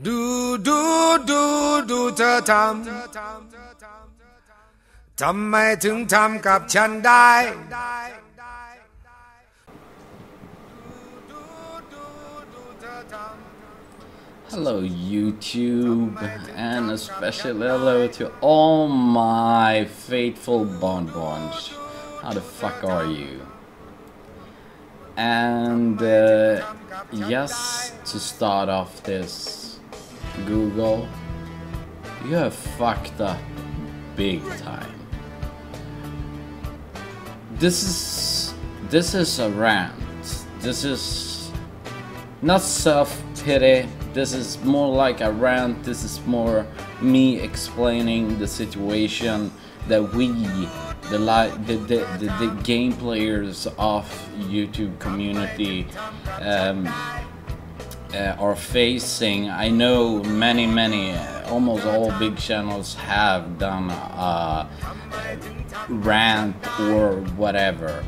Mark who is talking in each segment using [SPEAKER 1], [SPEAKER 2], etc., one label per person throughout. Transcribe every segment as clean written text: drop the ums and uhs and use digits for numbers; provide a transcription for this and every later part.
[SPEAKER 1] ดูเธอทำไมถึงทำกับฉันได้
[SPEAKER 2] Hello YouTube, and a special hello to all my faithful bonbons. How the fuck are you? And just to start off this, Google, you have fucked up big time. This is a rant. This is not self-pity. This is more like a rant. This is more me explaining the situation that we, the game players of YouTube community are facing. I know many, almost all big channels have done a rant or whatever.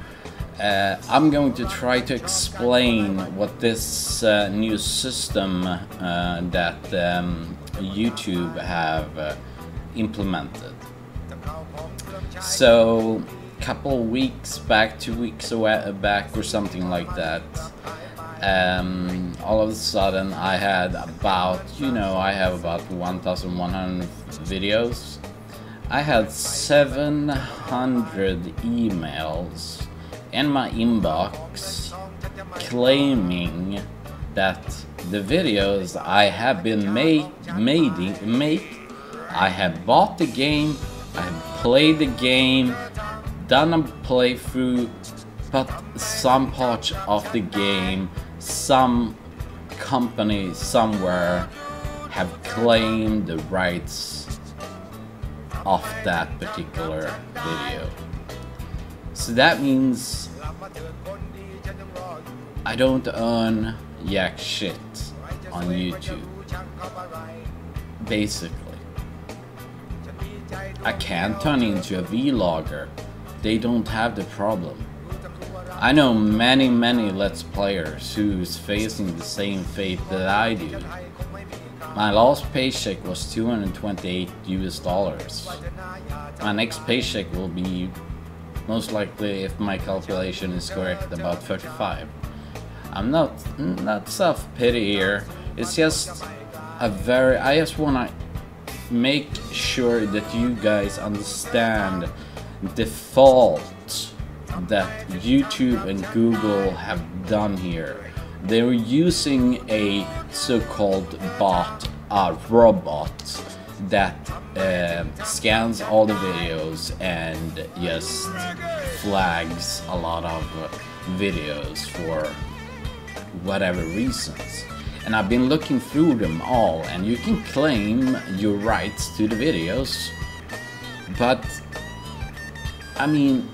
[SPEAKER 2] I'm going to try to explain what this new system that YouTube have implemented. So, couple weeks back, 2 weeks back or something like that, all of a sudden I had about, I have about 1,100 videos. I had 700 emails in my inbox claiming that the videos I have been I have bought the game, I have played the game, done a playthrough, but some parts of the game, some company somewhere have claimed the rights of that particular video. So that means I don't earn jack shit on YouTube. Basically, I can't turn into a vlogger. They don't have the problem. I know many Let's Players who's facing the same fate that I do. My last paycheck was $228 US. My next paycheck will be, most likely, if my calculation is correct, about 35. I'm not self-pity here. It's just I just wanna make sure that you guys understand the fault that YouTube and Google have done here. They're using a so-called bot, a robot, that scans all the videos and just flags a lot of videos for whatever reasons. And I've been looking through them all, and you can claim your rights to the videos, but I mean,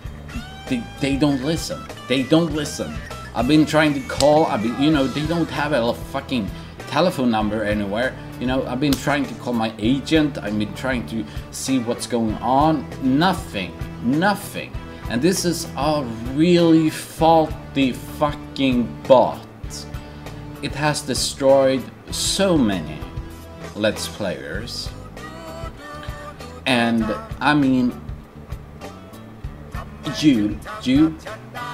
[SPEAKER 2] they don't listen. They don't listen. I've been trying to call, they don't have a fucking telephone number anywhere. I've been trying to call my agent. I've been trying to see what's going on. Nothing. And this is a really faulty fucking bot. It has destroyed so many Let's Players. And I mean, you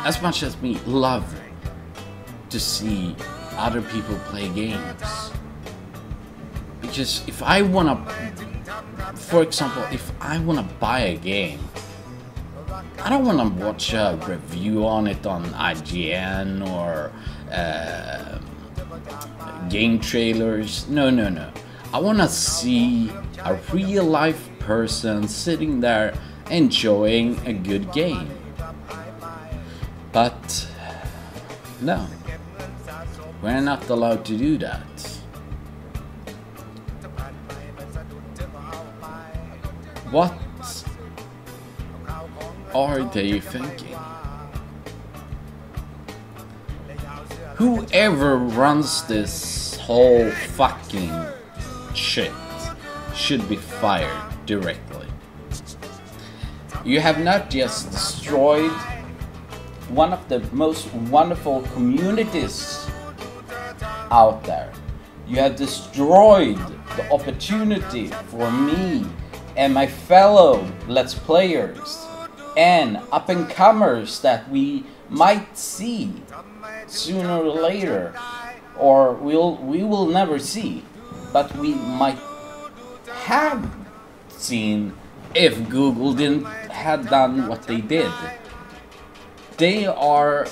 [SPEAKER 2] as much as me, love to see other people play games. Because if I wanna, for example, if I wanna buy a game, I don't wanna watch a review on it on IGN or game trailers. No. I wanna see a real life person sitting there enjoying a good game. But no, we're not allowed to do that. What are they thinking? Whoever runs this whole fucking shit should be fired directly. You have not just destroyed one of the most wonderful communities out there. You have destroyed the opportunity for me and my fellow Let's Players and up-and-comers that we might see sooner or later, or we will never see, but we might have seen if Google didn't have done what they did. They are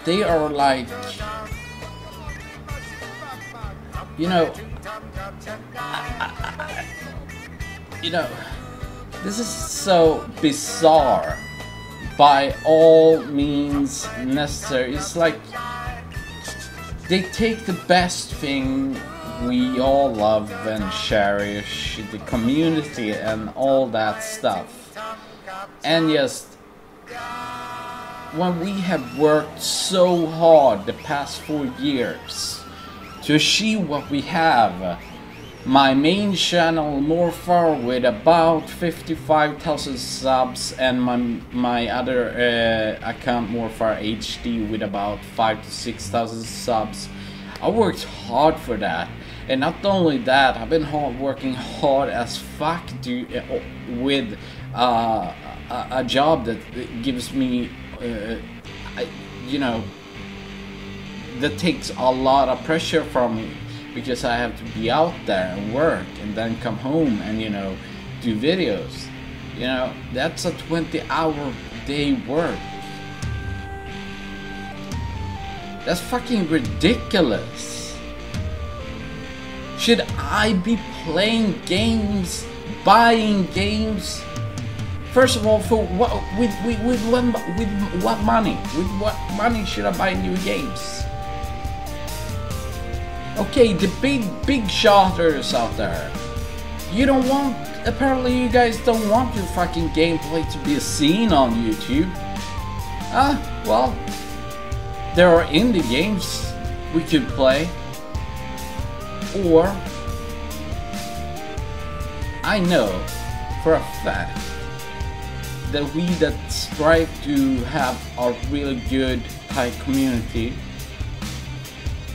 [SPEAKER 2] like, you know, this is so bizarre. By all means necessary. It's like they take the best thing we all love and cherish, the community and all that stuff, and just when we have worked so hard the past 4 years to achieve what we have, my main channel Morfar with about 55,000 subs and my other account Morfar HD with about 5,000 to 6,000 subs. I worked hard for that, and not only that, I've been working hard as fuck with a job that gives me you know, that takes a lot of pressure from me, because I have to be out there and work and then come home and, you know, do videos. You know, that's a 20-hour day work. That's fucking ridiculous. Should I be playing games, buying games? First of all, for what, with what money? With what money should I buy new games? Okay, the big shotters out there. You don't want, apparently you guys don't want your fucking gameplay to be seen on YouTube. Well, there are indie games we could play. Or, I know for a fact that we that strive to have a really good, tight community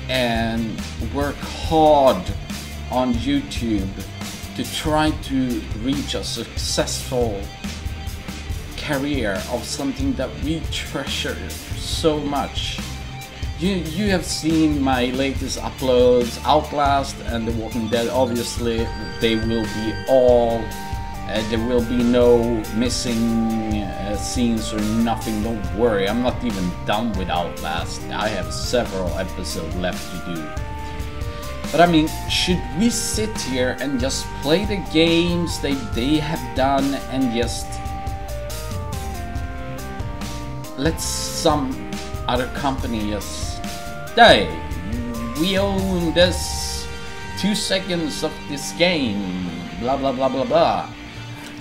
[SPEAKER 2] and work hard on YouTube to try to reach a successful career of something that we treasure so much. You have seen my latest uploads, Outlast and The Walking Dead. Obviously they will be all there will be no missing scenes or nothing, don't worry. I'm not even done with Outlast. I have several episodes left to do. But I mean, should we sit here and just play the games they have done and just let some other company just, hey, we own this 2 seconds of this game, blah blah blah blah blah,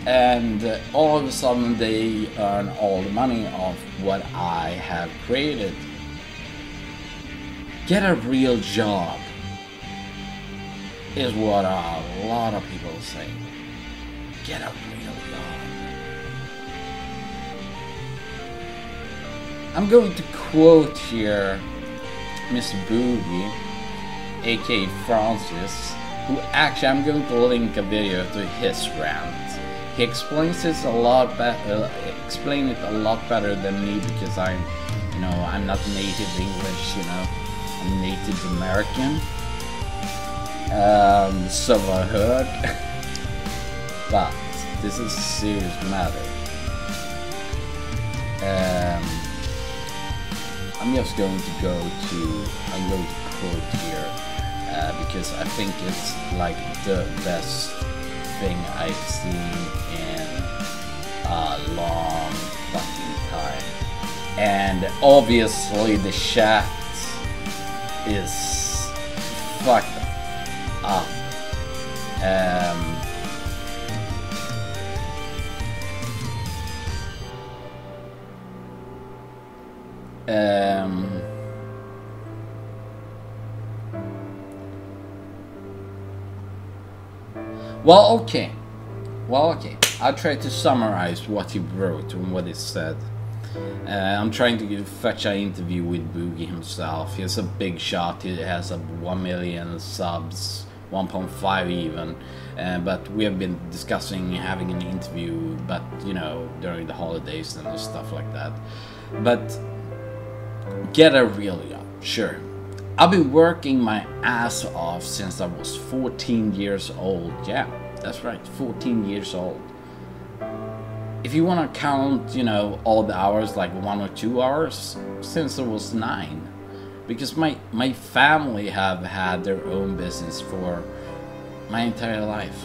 [SPEAKER 2] and all of a sudden they earn all the money of what I have created? Get a real job is what a lot of people say. Get a real job. I'm going to quote here Mr. Boogie, aka Francis, who actually I'm going to link a video to his rant. He explains this a lot better, than me, because I'm not native English, you know, I'm native American. So I heard. But this is a serious matter. I'm just going to quote here because I think it's like the best thing I've seen in a long fucking time. And obviously the chat is fucked up. Well, okay. I'll try to summarize what he wrote and what he said. I'm trying to fetch an interview with Boogie himself. He's a big shot. He has a 1 million subs, 1.5 even. But we have been discussing having an interview, but you know, during the holidays and stuff like that. But get a real job, sure. I've been working my ass off since I was 14 years old. Yeah, that's right, 14 years old. If you want to count, you know, all the hours, like 1 or 2 hours, since I was 9. Because my family have had their own business for my entire life.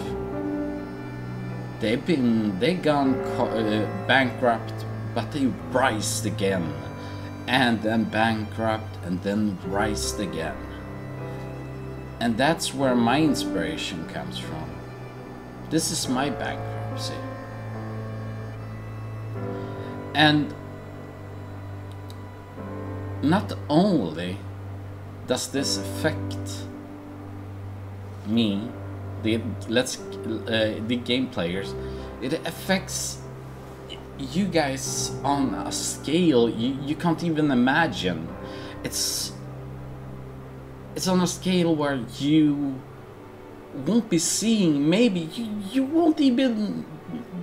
[SPEAKER 2] They gone bankrupt, but they rised again. And then bankrupt, and then rised again. And that's where my inspiration comes from. This is my bankruptcy. And not only does this affect me, the game players, it affects you guys on a scale you can't even imagine. It's on a scale where you won't be seeing, maybe you won't even.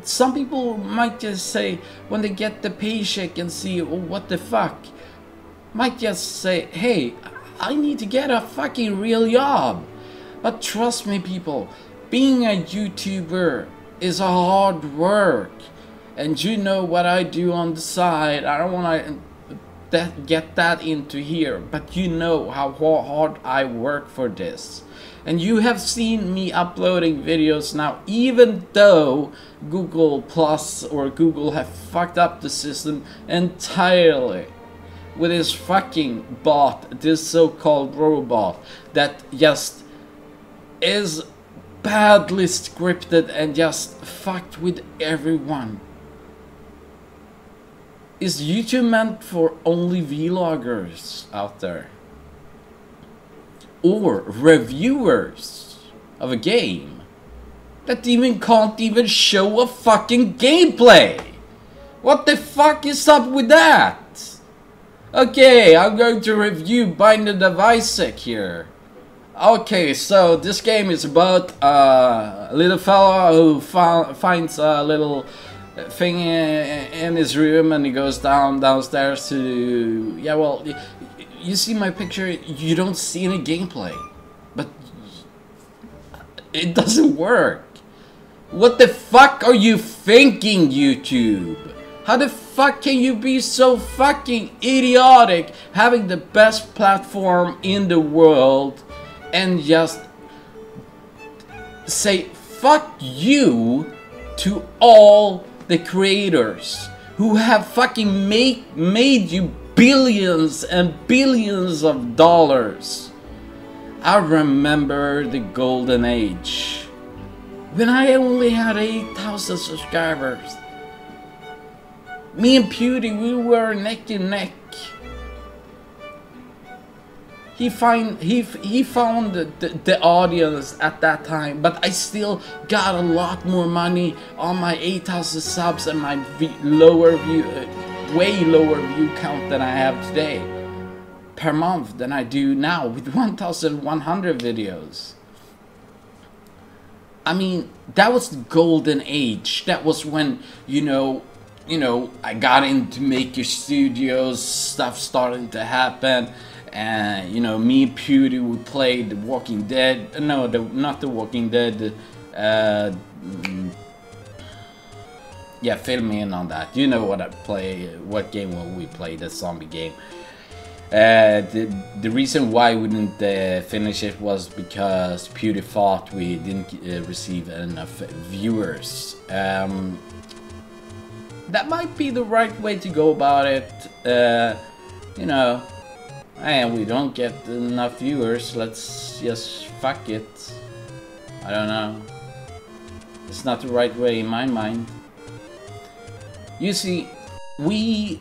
[SPEAKER 2] Some people might just say, when they get the paycheck and see, oh, what the fuck, might just say, hey, I need to get a fucking real job. But trust me, people, being a YouTuber is a hard work. And you know what I do on the side. I don't want to get that into here, but you know how hard I work for this. And you have seen me uploading videos now, even though Google Plus or Google have fucked up the system entirely with this fucking bot, this so-called robot that just is badly scripted and just fucked with everyone. Is YouTube meant for only vloggers out there? Or reviewers of a game that can't even show a fucking gameplay? What the fuck is up with that? Okay, I'm going to review Binding of Isaac here. Okay, so this game is about a little fella who finds a little thing in his room, and he goes downstairs to, yeah, well, you see my picture, you don't see any gameplay, but it doesn't work. What the fuck are you thinking, YouTube? How the fuck can you be so fucking idiotic, having the best platform in the world and just say fuck you to all the creators who have fucking made you billions and billions of dollars? I remember the golden age when I only had 8,000 subscribers. Me and Pewdie, we were neck and neck. He found the audience at that time, but I still got a lot more money on my 8,000 subs and my way lower view count than I have today per month than I do now with 1,100 videos. I mean, that was the golden age. That was when, you know, I got into Maker Studios, stuff starting to happen. And you know, me and Pewdie, we played The Walking Dead. No, not The Walking Dead. Yeah, fill me in on that. You know what I play, what game will we play? The zombie game. The reason why we didn't finish it was because Pewdie thought we didn't receive enough viewers. That might be the right way to go about it. You know. And we don't get enough viewers, let's just fuck it. I don't know. It's not the right way in my mind. You see, we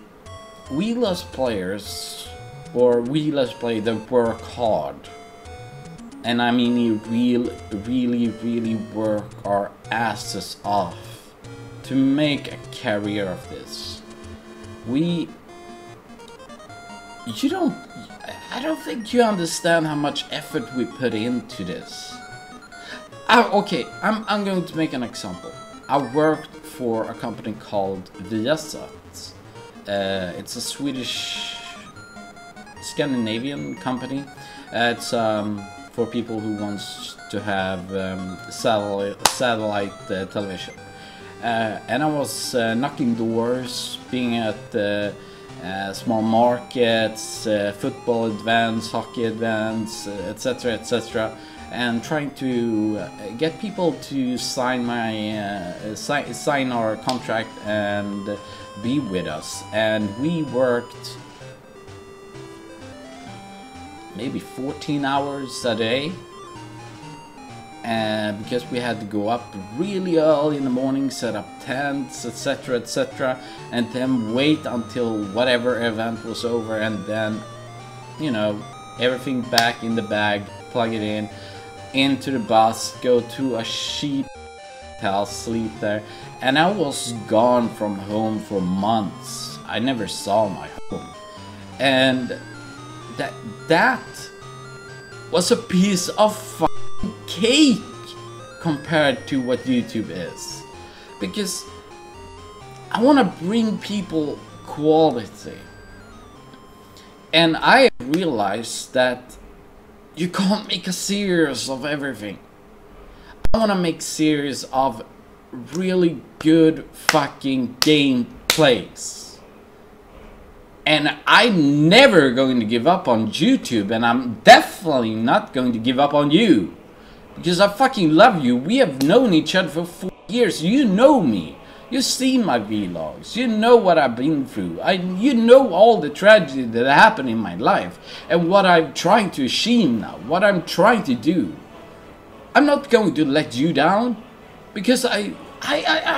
[SPEAKER 2] Let's Players, or we Let's Play that work hard. And I mean, we really work our asses off to make a career of this. I don't think you understand how much effort we put into this. Okay, I'm going to make an example. I worked for a company called VIB. It's a Swedish Scandinavian company. It's for people who wants to have satellite television. And I was knocking doors, being at small markets, football events, hockey events, etc., etc., and trying to get people to sign sign our contract and be with us. And we worked maybe 14 hours a day, and because we had to go up really early in the morning, set up tents, etc., etc., and then wait until whatever event was over, and then, you know, everything back in the bag, plug it in, into the bus, go to a cheap hotel, sleep there. And I was gone from home for months. I never saw my home, and that was a piece of fucking cake compared to what YouTube is, because I want to bring people quality, and I realized that you can't make a series of everything. I want to make series of really good fucking gameplays. And I'm never going to give up on YouTube, and I'm definitely not going to give up on you, because I fucking love you. We have known each other for 4 years. You know me. You've seen my vlogs. You know what I've been through. You know all the tragedy that happened in my life, and what I'm trying to achieve now, what I'm trying to do. I'm not going to let you down, because I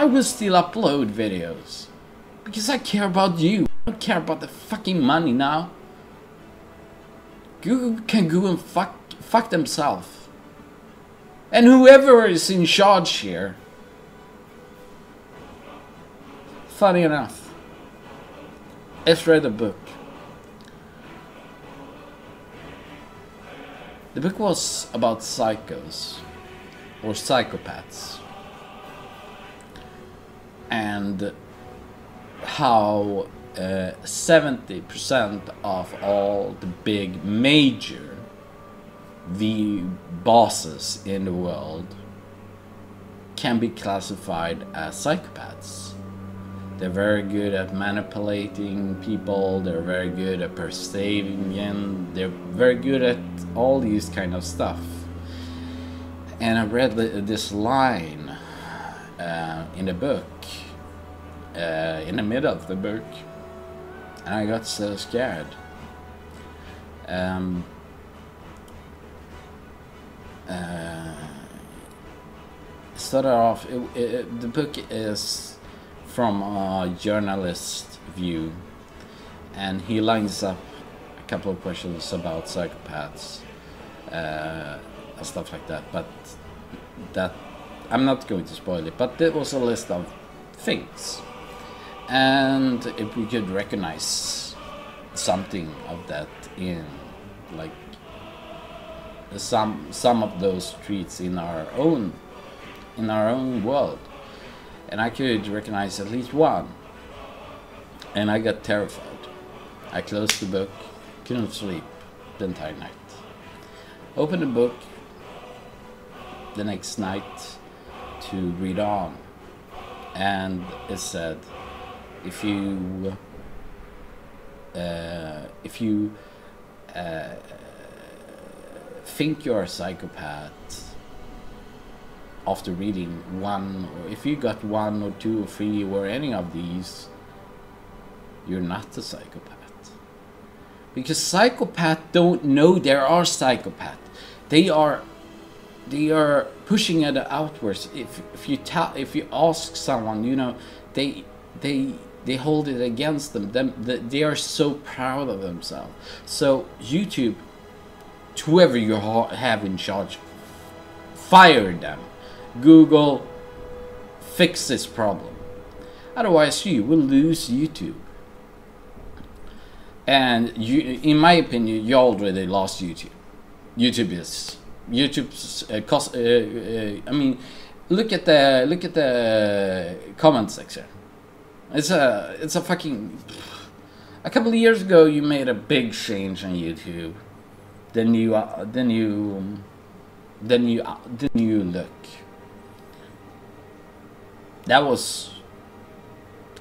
[SPEAKER 2] will still upload videos, because I care about you. I don't care about the fucking money now. Google can go and fuck themselves. And whoever is in charge here, funny enough, I've read a book. The book was about psychos, or psychopaths, and how 70% of all the big major bosses in the world can be classified as psychopaths. They're very good at manipulating people, they're very good at persuading, they're very good at all these kind of stuff. And I read this line in the book, in the middle of the book, and I got so scared. Started off, the book is from a journalist view, and he lines up a couple of questions about psychopaths and stuff like that, but that I'm not going to spoil it, but there was a list of things, and if we could recognize something of that in like some of those traits in our own world. And I could recognize at least one, and I got terrified. I closed the book, couldn't sleep the entire night. Opened the book the next night to read on, and it said, if you think you're a psychopath after reading one, or if you got 1 or 2 or 3 or any of these, you're not a psychopath. Because psychopaths don't know there are psychopaths. They are pushing it outwards. If you ask someone, you know, they hold it against them. They are so proud of themselves. So YouTube, whoever you have in charge, fire them. Google, fix this problem. Otherwise you will lose YouTube. And you, in my opinion, you already lost YouTube. YouTube's I mean, look at the comment section. It's a fucking. A couple of years ago, you made a big change on YouTube. Then you look. That was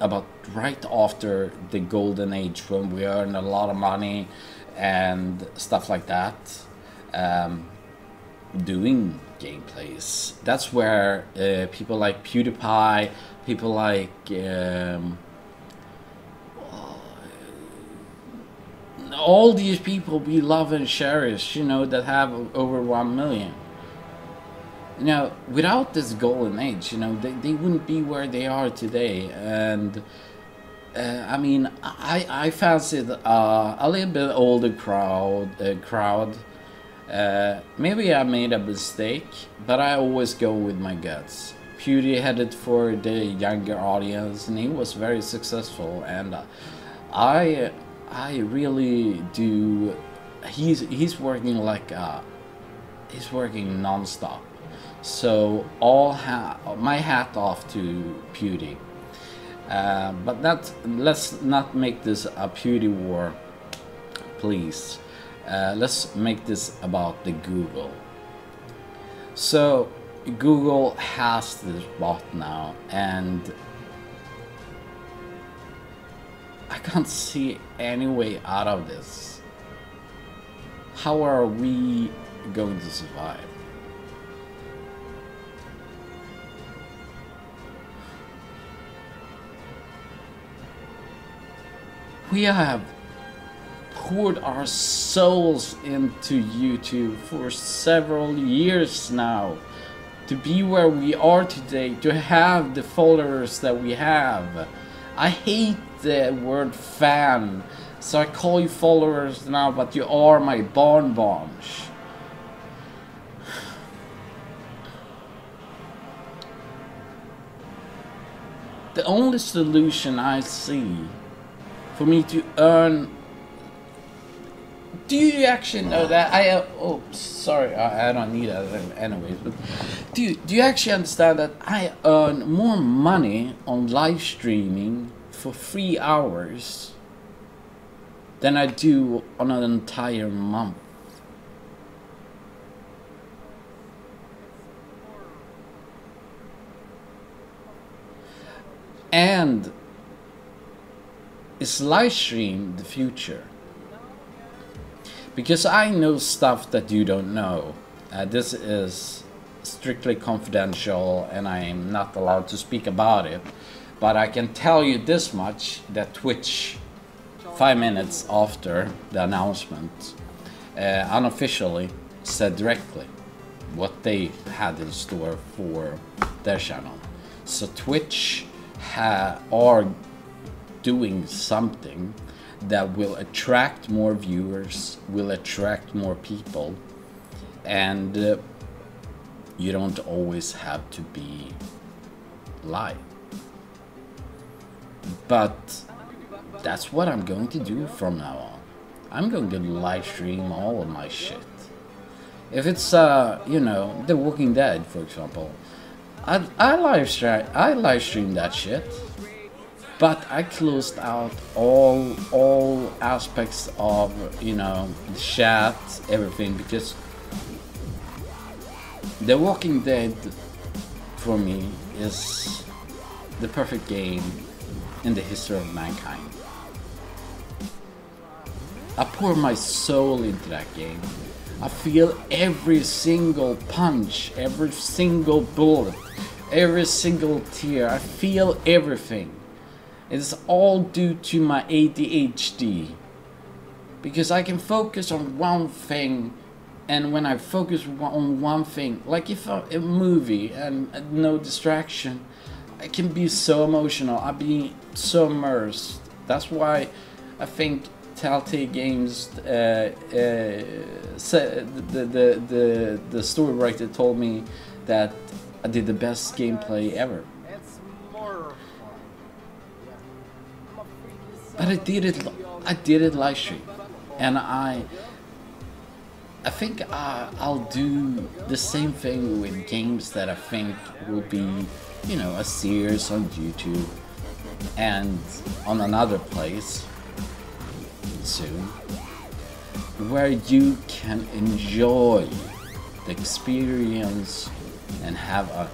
[SPEAKER 2] about right after the golden age when we earned a lot of money and stuff like that. Doing gameplays. That's where people like PewDiePie, people like all these people we love and cherish, you know, that have over 1 million. You know, without this golden age, you know, they wouldn't be where they are today. And I mean, I fancied a little bit older crowd. Maybe I made a mistake, but I always go with my guts. Pewdie headed for the younger audience, and he was very successful. And I really do. He's working like he's working non-stop. So my hat off to Pewdie. But let's not make this a Pewdie war, please. Let's make this about the Google. So Google has this bot now, and I can't see any way out of this. How are we going to survive? We have poured our souls into YouTube for several years now to be where we are today, to have the followers that we have. I hate the word fan, so I call you followers now, but you are my barnbarns. The only solution I see for me to earn. Do you actually know that oh, sorry, I don't need that anyways. But do you actually understand that I earn more money on live streaming for 3 hours than I do on an entire month? And is live stream the future? Because I know stuff that you don't know. This is strictly confidential and I am not allowed to speak about it. But I can tell you this much, that Twitch, 5 minutes after the announcement, unofficially said directly what they had in store for their channel. So Twitch are doing something that will attract more viewers, will attract more people, and you don't always have to be live. But that's what I'm going to do from now on. I'm going to live stream all of my shit. If it's you know, The Walking Dead, for example, I live stream that shit. But I closed out all aspects of, you know, the chat, everything, because The Walking Dead for me is the perfect game in the history of mankind. I pour my soul into that game. I feel every single punch, every single bullet, every single tear. I feel everything. It's all due to my ADHD, because I can focus on one thing, and when I focus on one thing, like if a movie and no distraction, I can be so emotional, I'll be so immersed. That's why I think Telltale Games, said the story writer told me that I did the best gameplay ever. But I did it live stream, and I think I'll do the same thing with games that I think will be, you know, a series on YouTube and on another place soon, where you can enjoy the experience and have a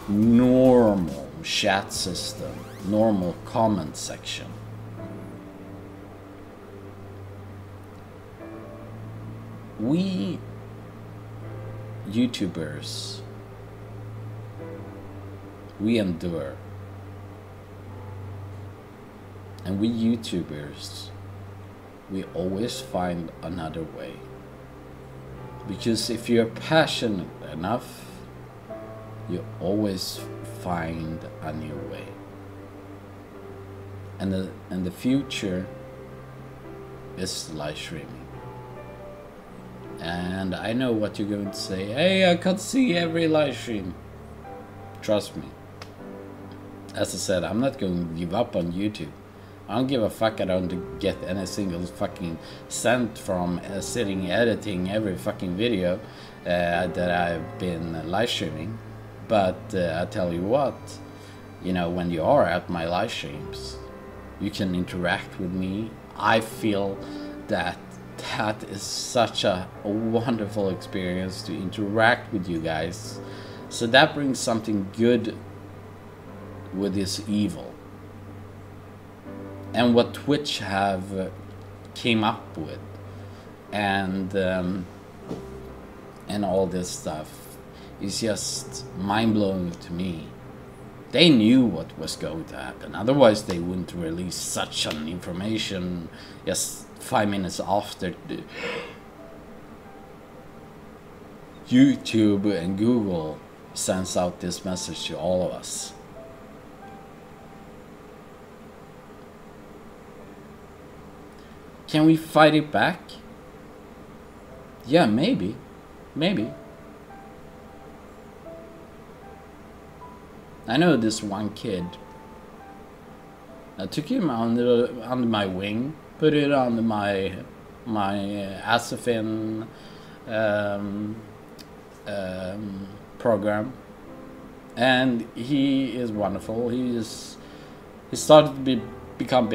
[SPEAKER 2] normal chat system, normal comment section. We YouTubers, we endure, and we YouTubers, we always find another way, because if you're passionate enough, you always find a new way. And the future is live streaming. And I know what you're going to say. Hey, I can't see every live stream. Trust me. As I said, I'm not going to give up on YouTube. I don't give a fuck. I don't get any single fucking cent from sitting editing every fucking video that I've been live streaming. But I tell you what, you know, when you are at my live streams, you can interact with me. I feel that is such a wonderful experience to interact with you guys. So that brings something good with this evil. And what Twitch have came up with, and all this stuff is just mind-blowing to me. They knew what was going to happen, otherwise they wouldn't release such an information just 5 minutes after YouTube and Google sends out this message to all of us. Can we fight it back? Yeah, maybe. I know this one kid. I took him under my wing, put it on my Asafin program, and he is wonderful. He started to become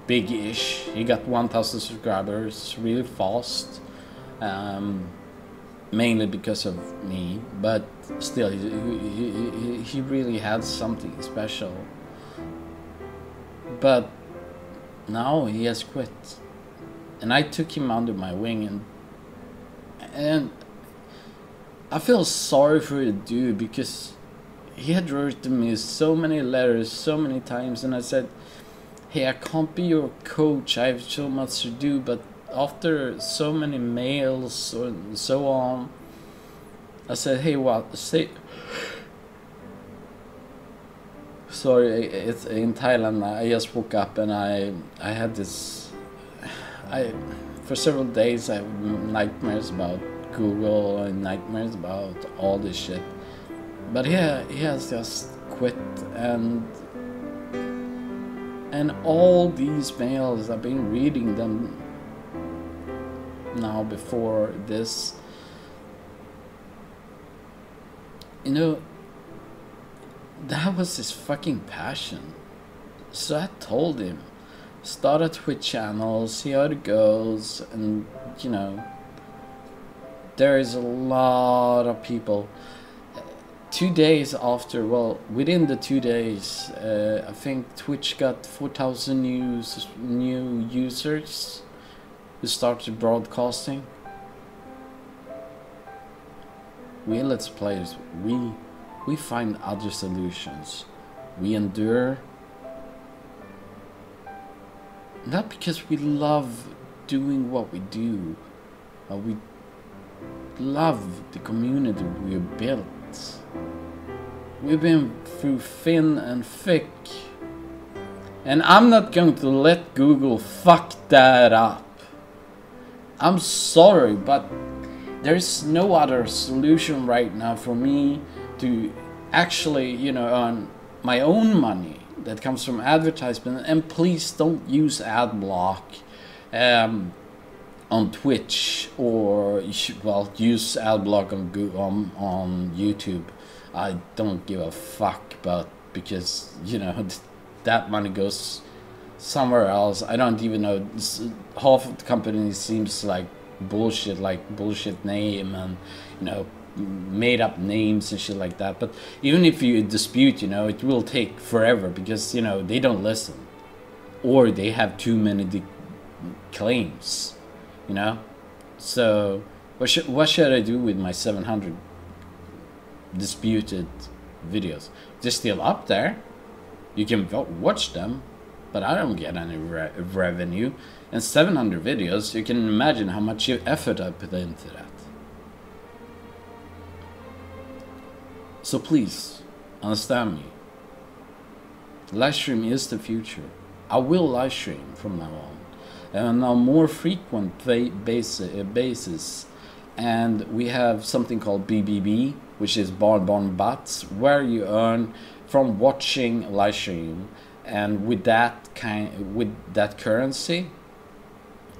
[SPEAKER 2] big-ish. He got 1,000 subscribers really fast, mainly because of me, but still he really had something special. But now he has quit, and I took him under my wing, and I feel sorry for the dude, because he had written me so many letters so many times, and I said, hey, I can't be your coach, I have so much to do. But after so many mails and so on, I said, hey, what? Sorry, it's in Thailand. I just woke up and I had this. For several days I have nightmares about Google and nightmares about all this shit. But yeah, he has just quit, and all these mails, I've been reading them now before this. You know, that was his fucking passion. So I told him, start a Twitch channel, see how it goes, and you know, there is a lot of people. 2 days after, well, within the 2 days, I think Twitch got 4,000 new users who started broadcasting. We Let's Players, we find other solutions. We endure, not because we love doing what we do, but we love the community we have built. We've been through thin and thick, and I'm not going to let Google fuck that up. I'm sorry, but there's no other solution right now for me to actually, you know, earn my own money that comes from advertisement. And please don't use adblock on Twitch, or well, use adblock on YouTube. I don't give a fuck, but because you know that money goes somewhere else. I don't even know. Half of the company seems like bullshit name, and you know, made up names and shit like that. But even if you dispute, you know, it will take forever because you know they don't listen, or they have too many claims, you know. So what should I do with my 700 disputed videos? They're still up there. You can watch them, but I don't get any revenue. And 700 videos, you can imagine how much effort I put into that. So please, understand me. Livestream is the future. I will livestream from now on. And on a more frequent basis. And we have something called BBB, which is BarnbarnBahts, where you earn from watching livestream. And with that currency,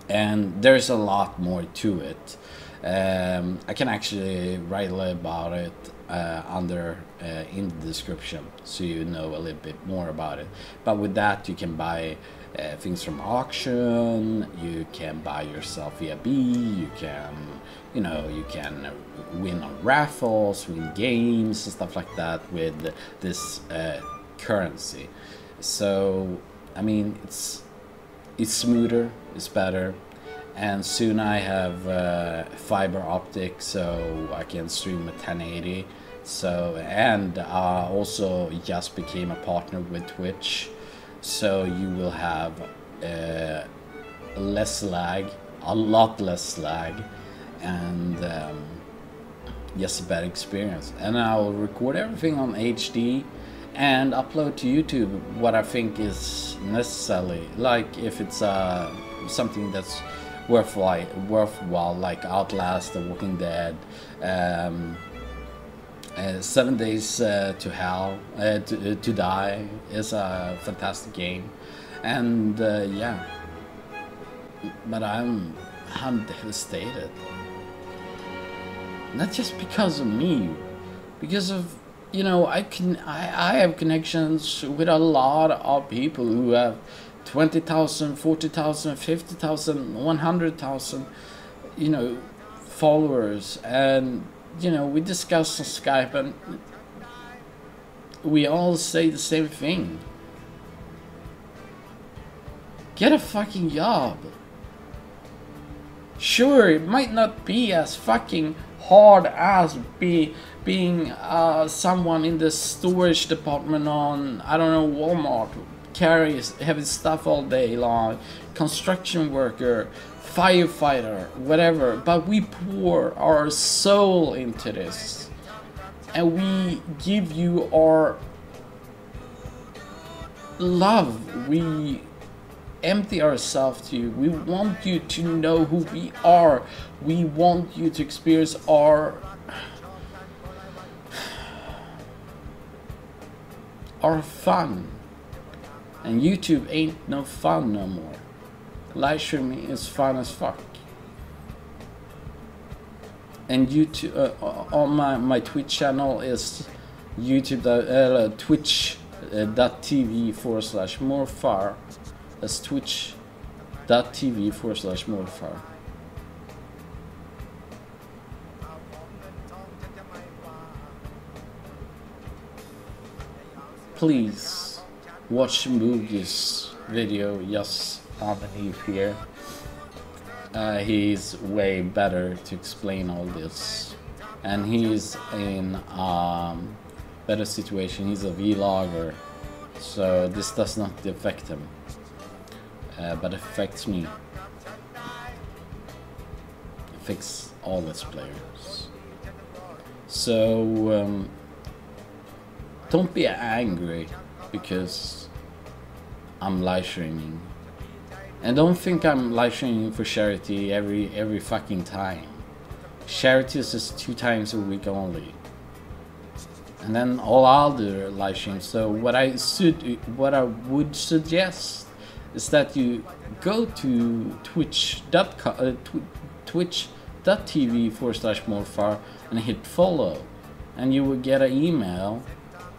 [SPEAKER 2] and there's a lot more to it. I can actually write about it in the description, so you know a little bit more about it. But with that, you can buy things from auction. You can buy yourself VIB. You can, you know, you can win on raffles, win games and stuff like that with this currency. So I mean, it's smoother, it's better, and soon I have fiber optic, so I can stream at 1080. So, and also just became a partner with Twitch, so you will have less lag, a lot less lag, and just a better experience. And I'll record everything on HD and upload to YouTube what I think is necessary. Like if it's something that's worthwhile, like Outlast, The Walking Dead, 7 Days to Hell, to Die is a fantastic game, and yeah. But I'm devastated. Not just because of me, because of, you know, I have connections with a lot of people who have 20,000, 40,000, 50,000, 100,000, you know, followers, and you know, we discuss on Skype and we all say the same thing. Get a fucking job. Sure, it might not be as fucking hard as being someone in the storage department on, I don't know, Walmart, carries heavy stuff all day long, construction worker, firefighter, whatever, but we pour our soul into this, and we give you our love. We empty ourselves to you. We want you to know who we are. We want you to experience our fun. And YouTube ain't no fun no more. Live streaming is fun as fuck. And YouTube on my Twitch channel is twitch.tv/Morfar. That's twitch.tv/Morfar. Please watch Moogie's video just underneath here. He's way better to explain all this, and he's in better situation. He's a vlogger, so this does not affect him, but affects me. Affects all Let's Players. So don't be angry because I'm live streaming. And don't think I'm live streaming for charity every fucking time. Charity is just 2 times a week only. and then all other live streams. So what I would suggest is that you go to twitch.tv/Morfar and hit follow, and you will get an email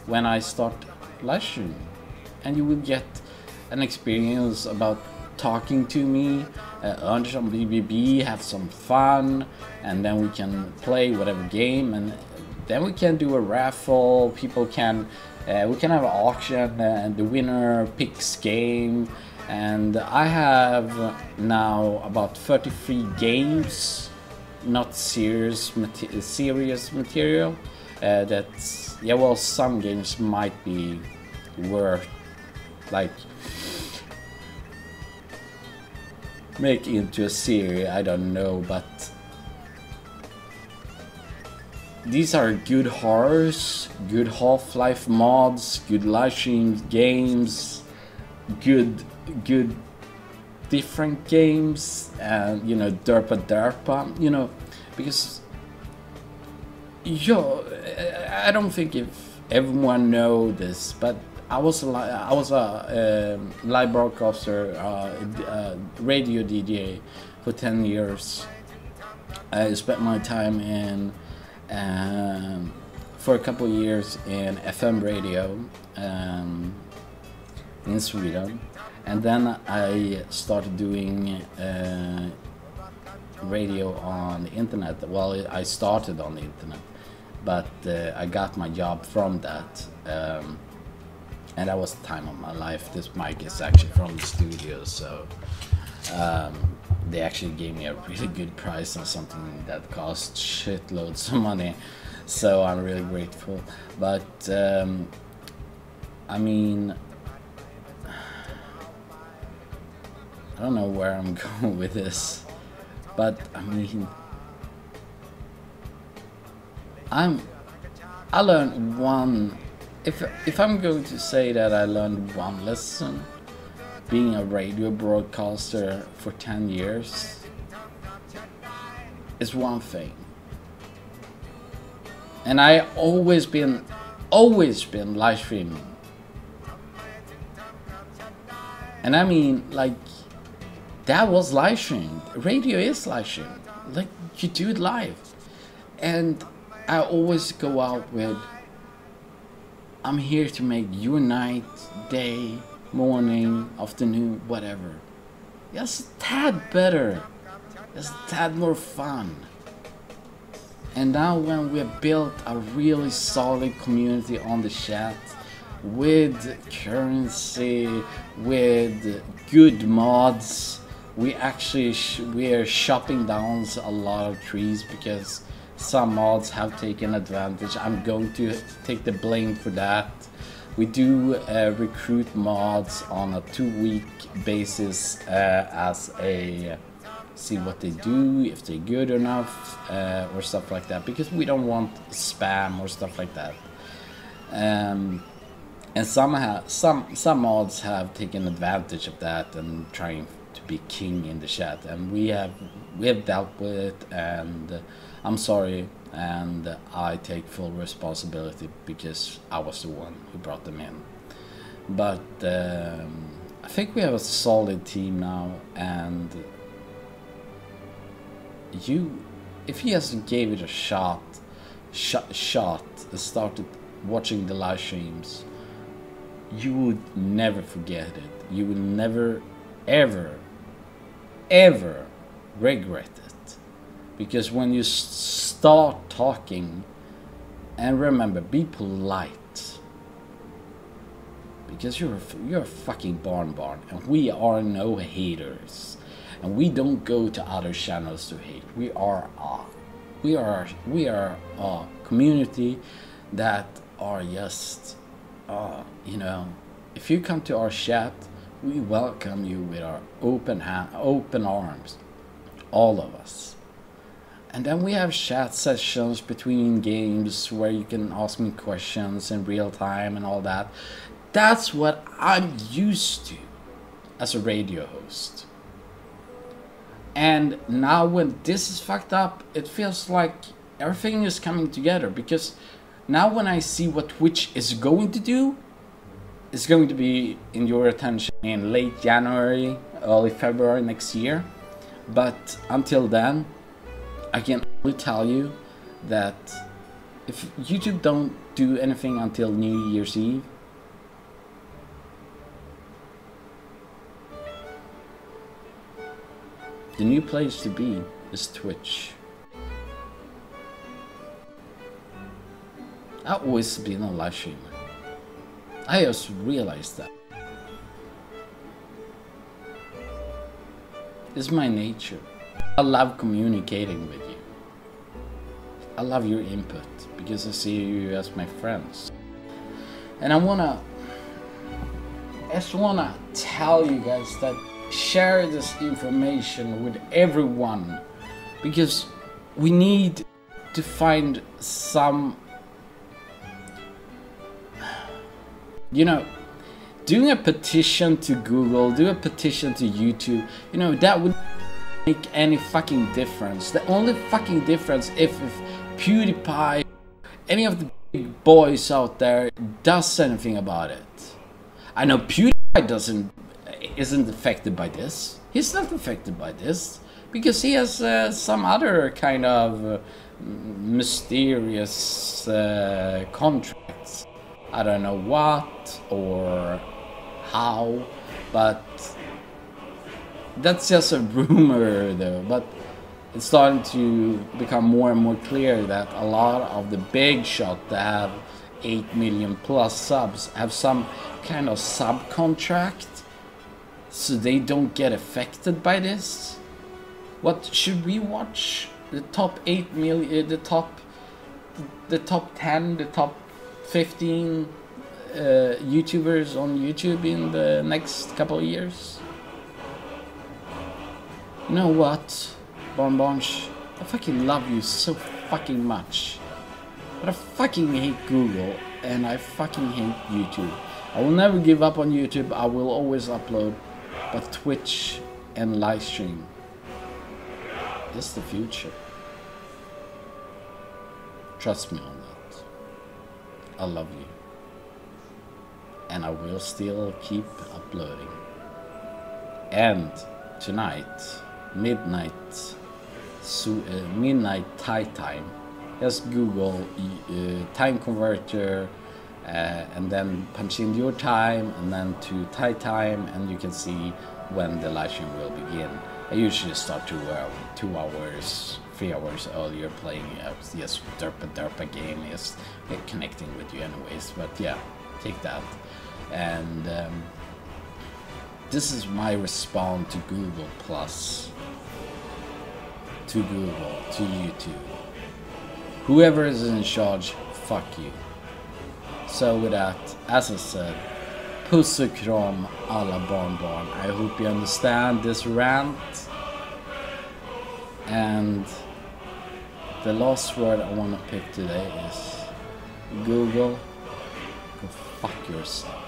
[SPEAKER 2] when I start live streaming, and you will get an experience about talking to me, earn some BBB, have some fun, and then we can play whatever game, and then we can do a raffle. People can we can have an auction, and the winner picks game. And I have now about 33 games, not serious material. That's, yeah, well, some games might be worth like make into a series, I don't know, but these are good horrors, good Half-Life mods, good live streams, games, good different games, and you know, derpa, you know, because I don't think if everyone know this, but I was a live broadcaster, radio DJ for 10 years. I spent my time in for a couple of years in FM radio in Sweden, and then I started doing radio on the internet. Well, I started on the internet, but I got my job from that. And that was the time of my life. This mic is actually from the studio, so they actually gave me a really good price on something that cost shitloads of money, so I'm really grateful. But I mean, I don't know where I'm going with this, but I mean, I learned one. If I'm going to say that I learned one lesson being a radio broadcaster for 10 years, is one thing. And I always been live streaming. And I mean, like, that was live streaming. Radio is live streaming. Like, you do it live. And I always go out with, I'm here to make your night, day, morning, afternoon, whatever, just a tad better, just a tad more fun. And now when we have built a really solid community on the chat, with currency, with good mods, we are chopping down a lot of trees because some mods have taken advantage. I'm going to take the blame for that. We do recruit mods on a 2-week basis as a see what they do, if they're good enough, or stuff like that, because we don't want spam or stuff like that. And some mods have taken advantage of that and trying to be king in the chat, and we have dealt with it, and I'm sorry, and I take full responsibility because I was the one who brought them in. But I think we have a solid team now, and if you just gave it a shot, and started watching the live streams, you would never forget it. You will never, ever regret it. Because when you start talking, and remember, be polite, because you're a fucking barnbarn, and we are no haters, and we don't go to other channels to hate. We are a community that are just you know, if you come to our chat, we welcome you with our open arms, all of us. And then we have chat sessions between games where you can ask me questions in real time and all that. That's what I'm used to as a radio host. And now when this is fucked up, it feels like everything is coming together, because Now when I see what Twitch is going to do, it's going to be in your attention in late January, early February next year. But until then, I can only tell you that if YouTube don't do anything until New Year's Eve, the new place to be is Twitch. I've always been a live streamer. I just realized that. It's my nature. I love communicating with you. I love your input because I see you as my friends. And I just wanna tell you guys that share this information with everyone, because we need to find some, you know, doing a petition to Google, do a petition to YouTube, you know, that would make any fucking difference. The only fucking difference if PewDiePie, any of the big boys out there does anything about it. I know PewDiePie isn't affected by this. He's not affected by this because he has some other kind of mysterious contracts. I don't know what or how, but that's just a rumor though. But it's starting to become more and more clear that a lot of the big shot that have 8 million plus subs have some kind of subcontract, so they don't get affected by this. What should we watch? The top 8 million, the top 10, the top 15 YouTubers on YouTube in the next couple of years? You know what, BarnbarnBahts? I fucking love you so fucking much, but I fucking hate Google and I fucking hate YouTube. I will never give up on YouTube. I will always upload, but Twitch and live stream is the future. Trust me on that. I love you, and I will still keep uploading. And tonight, midnight Thai time, just Google time converter and then punch in your time and then to Thai time, and you can see when the live stream will begin. I usually start 2 hours, 3 hours earlier, playing yes, derpa game, is connecting with you anyways, but yeah, take that. And this is my response to Google Plus, to Google, to YouTube. Whoever is in charge, fuck you. So with that, as I said, puss och kram alla barnbarn. I hope you understand this rant. And the last word I want to pick today is Google, go fuck yourself.